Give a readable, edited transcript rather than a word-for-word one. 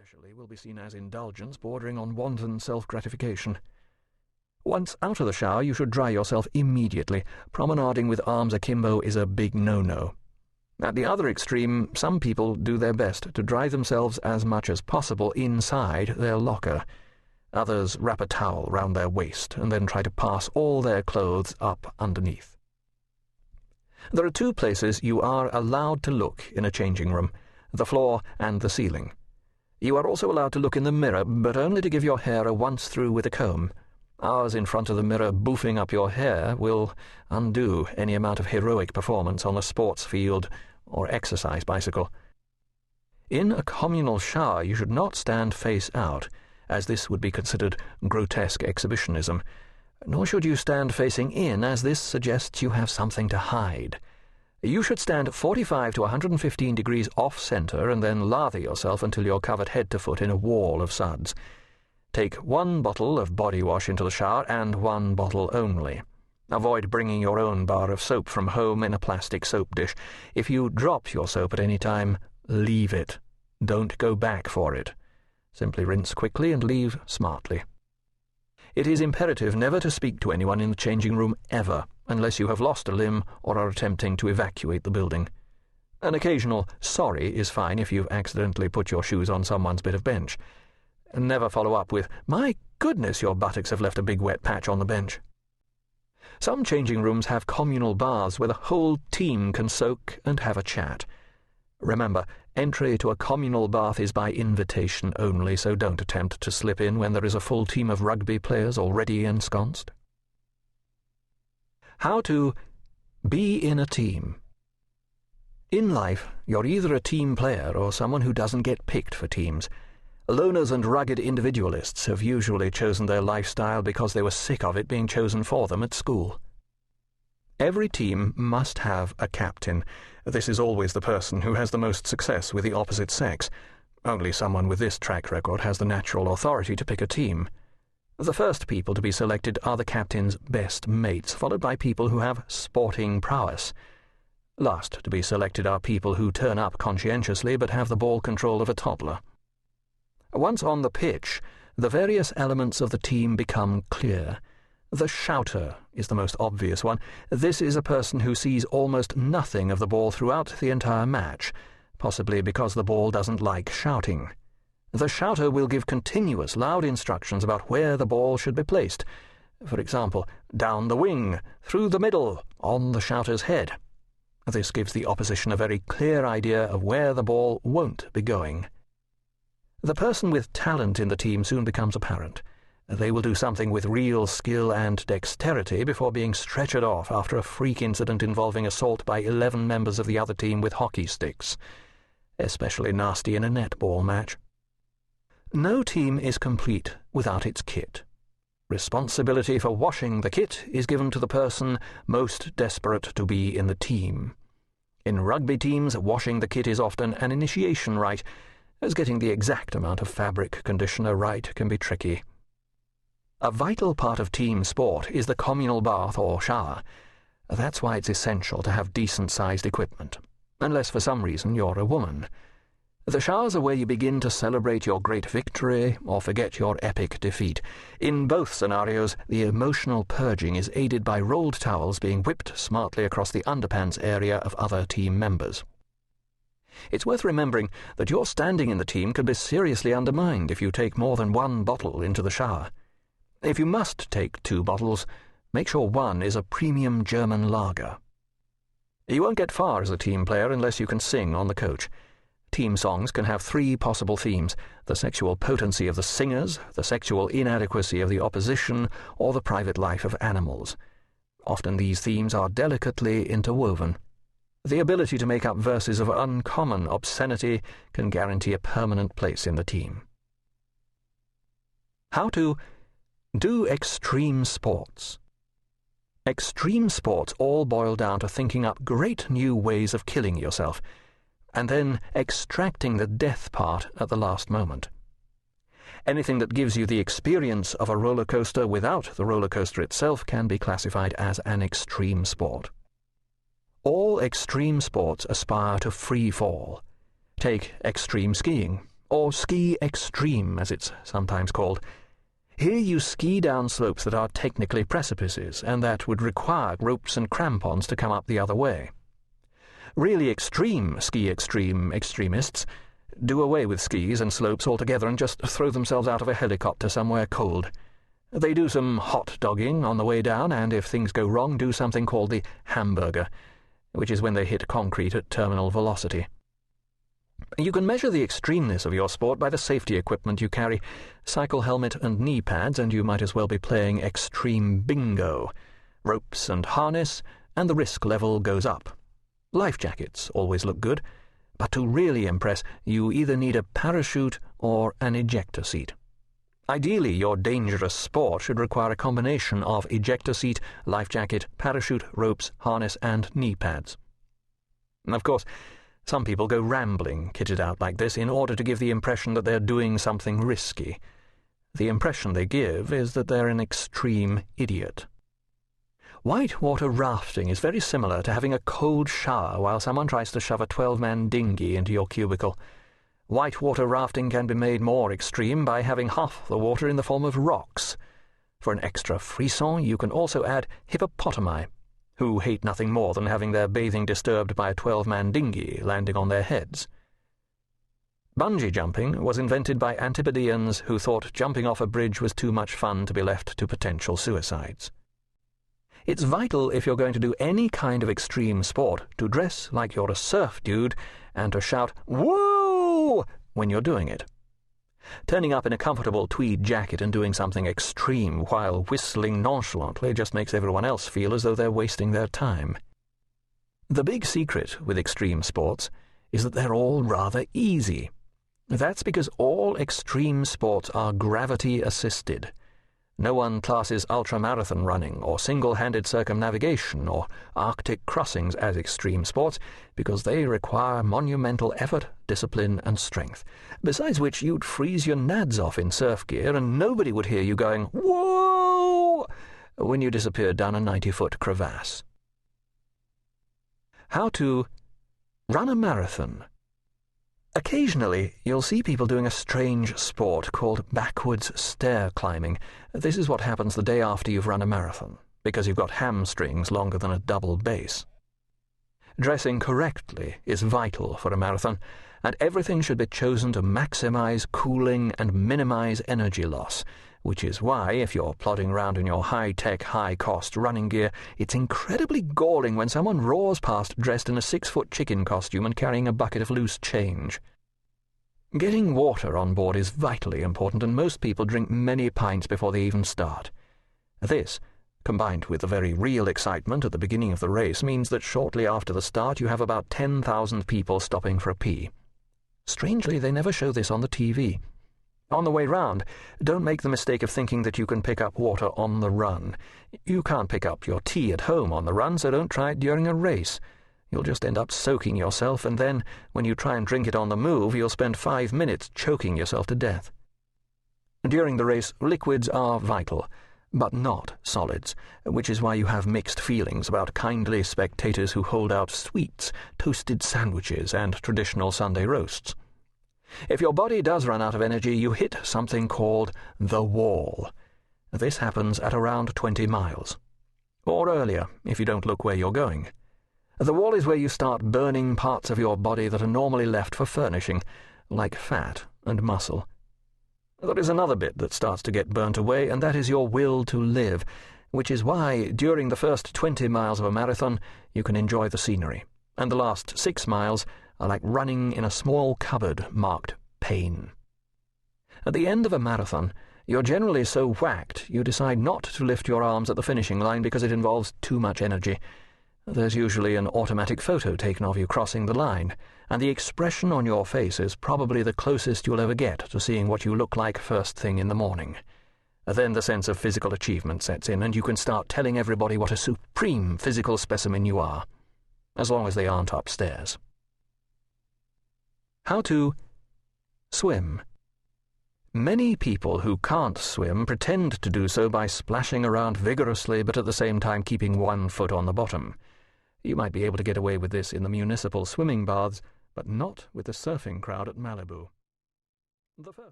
especially, will be seen as indulgence bordering on wanton self-gratification. Once out of the shower, you should dry yourself immediately. Promenading with arms akimbo is a big no-no. At the other extreme, some people do their best to dry themselves as much as possible inside their locker. Others wrap a towel round their waist and then try to pass all their clothes up underneath. There are two places you are allowed to look in a changing room: the floor and the ceiling. You are also allowed to look in the mirror, but only to give your hair a once-through with a comb. Hours in front of the mirror boofing up your hair will undo any amount of heroic performance on the sports field or exercise bicycle. In a communal shower, you should not stand face out, as this would be considered grotesque exhibitionism, nor should you stand facing in, as this suggests you have something to hide. You should stand 45 to 115 degrees off-center and then lather yourself until you're covered head to foot in a wall of suds. Take 1 bottle of body wash into the shower, and 1 bottle only. Avoid bringing your own bar of soap from home in a plastic soap dish. If you drop your soap at any time, leave it. Don't go back for it. Simply rinse quickly and leave smartly. It is imperative never to speak to anyone in the changing room ever, unless you have lost a limb or are attempting to evacuate the building. An occasional sorry is fine if you've accidentally put your shoes on someone's bit of bench. Never follow up with, "My goodness, your buttocks have left a big wet patch on the bench." Some changing rooms have communal baths where the whole team can soak and have a chat. Remember, entry to a communal bath is by invitation only, so don't attempt to slip in when there is a full team of rugby players already ensconced. How to be in a team. In life, you're either a team player or someone who doesn't get picked for teams. Loners and rugged individualists have usually chosen their lifestyle because they were sick of it being chosen for them at school. Every team must have a captain. This is always the person who has the most success with the opposite sex. Only someone with this track record has the natural authority to pick a team. The first people to be selected are the captain's best mates, followed by people who have sporting prowess. Last to be selected are people who turn up conscientiously but have the ball control of a toddler. Once on the pitch, the various elements of the team become clear. The shouter is the most obvious one. This is a person who sees almost nothing of the ball throughout the entire match, possibly because the ball doesn't like shouting. The shouter will give continuous loud instructions about where the ball should be placed. For example, down the wing, through the middle, on the shouter's head. This gives the opposition a very clear idea of where the ball won't be going. The person with talent in the team soon becomes apparent. They will do something with real skill and dexterity before being stretchered off after a freak incident involving assault by 11 members of the other team with hockey sticks. Especially nasty in a netball match. No team is complete without its kit. Responsibility for washing the kit is given to the person most desperate to be in the team. In rugby teams, washing the kit is often an initiation rite, as getting the exact amount of fabric conditioner right can be tricky. A vital part of team sport is the communal bath or shower. That's why it's essential to have decent-sized equipment, unless for some reason you're a woman. The showers are where you begin to celebrate your great victory or forget your epic defeat. In both scenarios, the emotional purging is aided by rolled towels being whipped smartly across the underpants area of other team members. It's worth remembering that your standing in the team can be seriously undermined if you take more than 1 bottle into the shower. If you must take 2 bottles, make sure one is a premium German lager. You won't get far as a team player unless you can sing on the coach. Team songs can have 3 possible themes: the sexual potency of the singers, the sexual inadequacy of the opposition, or the private life of animals. Often these themes are delicately interwoven. The ability to make up verses of uncommon obscenity can guarantee a permanent place in the team. How to do extreme sports. Extreme sports all boil down to thinking up great new ways of killing yourself, and then extracting the death part at the last moment. Anything that gives you the experience of a roller coaster without the roller coaster itself can be classified as an extreme sport. All extreme sports aspire to free fall. Take extreme skiing, or ski extreme as it's sometimes called. Here you ski down slopes that are technically precipices, and that would require ropes and crampons to come up the other way. Really extreme ski extremists do away with skis and slopes altogether and just throw themselves out of a helicopter somewhere cold. They do some hot dogging on the way down, and if things go wrong, do something called the hamburger, which is when they hit concrete at terminal velocity. You can measure the extremeness of your sport by the safety equipment you carry, cycle helmet and knee pads, and you might as well be playing extreme bingo. Ropes and harness, and the risk level goes up. Life jackets always look good, but to really impress, you either need a parachute or an ejector seat. Ideally, your dangerous sport should require a combination of ejector seat, life jacket, parachute, ropes, harness, and knee pads. Of course, some people go rambling, kitted out like this, in order to give the impression that they're doing something risky. The impression they give is that they're an extreme idiot. Whitewater rafting is very similar to having a cold shower while someone tries to shove a 12-man dinghy into your cubicle. Whitewater rafting can be made more extreme by having half the water in the form of rocks. For an extra frisson, you can also add hippopotami, who hate nothing more than having their bathing disturbed by a 12-man dinghy landing on their heads. Bungee jumping was invented by Antipodeans who thought jumping off a bridge was too much fun to be left to potential suicides. It's vital, if you're going to do any kind of extreme sport, to dress like you're a surf dude and to shout, "Whoa!" when you're doing it. Turning up in a comfortable tweed jacket and doing something extreme while whistling nonchalantly just makes everyone else feel as though they're wasting their time. The big secret with extreme sports is that they're all rather easy. That's because all extreme sports are gravity-assisted. No one classes ultramarathon running or single-handed circumnavigation or Arctic crossings as extreme sports because they require monumental effort, discipline, and strength. Besides which, you'd freeze your nads off in surf gear and nobody would hear you going, "Whoa!" when you disappeared down a 90-foot crevasse. How to run a marathon. Occasionally, you'll see people doing a strange sport called backwards stair climbing. This is what happens the day after you've run a marathon, because you've got hamstrings longer than a double bass. Dressing correctly is vital for a marathon, and everything should be chosen to maximize cooling and minimize energy loss, which is why, if you're plodding around in your high-tech, high-cost running gear, it's incredibly galling when someone roars past dressed in a 6-foot chicken costume and carrying a bucket of loose change. Getting water on board is vitally important, and most people drink many pints before they even start. This, combined with the very real excitement at the beginning of the race, means that shortly after the start you have about 10,000 people stopping for a pee. Strangely, they never show this on the TV. On the way round, don't make the mistake of thinking that you can pick up water on the run. You can't pick up your tea at home on the run, so don't try it during a race. You'll just end up soaking yourself, and then, when you try and drink it on the move, you'll spend 5 minutes choking yourself to death. During the race, liquids are vital, but not solids, which is why you have mixed feelings about kindly spectators who hold out sweets, toasted sandwiches, and traditional Sunday roasts. If your body does run out of energy, you hit something called the wall. This happens at around 20 miles. Or earlier, if you don't look where you're going. The wall is where you start burning parts of your body that are normally left for furnishing, like fat and muscle. There is another bit that starts to get burnt away, and that is your will to live, which is why, during the first 20 miles of a marathon, you can enjoy the scenery, and the last 6 miles are like running in a small cupboard marked pain. At the end of a marathon, you're generally so whacked you decide not to lift your arms at the finishing line because it involves too much energy. There's usually an automatic photo taken of you crossing the line, and the expression on your face is probably the closest you'll ever get to seeing what you look like first thing in the morning. Then the sense of physical achievement sets in, and you can start telling everybody what a supreme physical specimen you are, as long as they aren't upstairs. How to swim. Many people who can't swim pretend to do so by splashing around vigorously but at the same time keeping one foot on the bottom. You might be able to get away with this in the municipal swimming baths, but not with the surfing crowd at Malibu. The first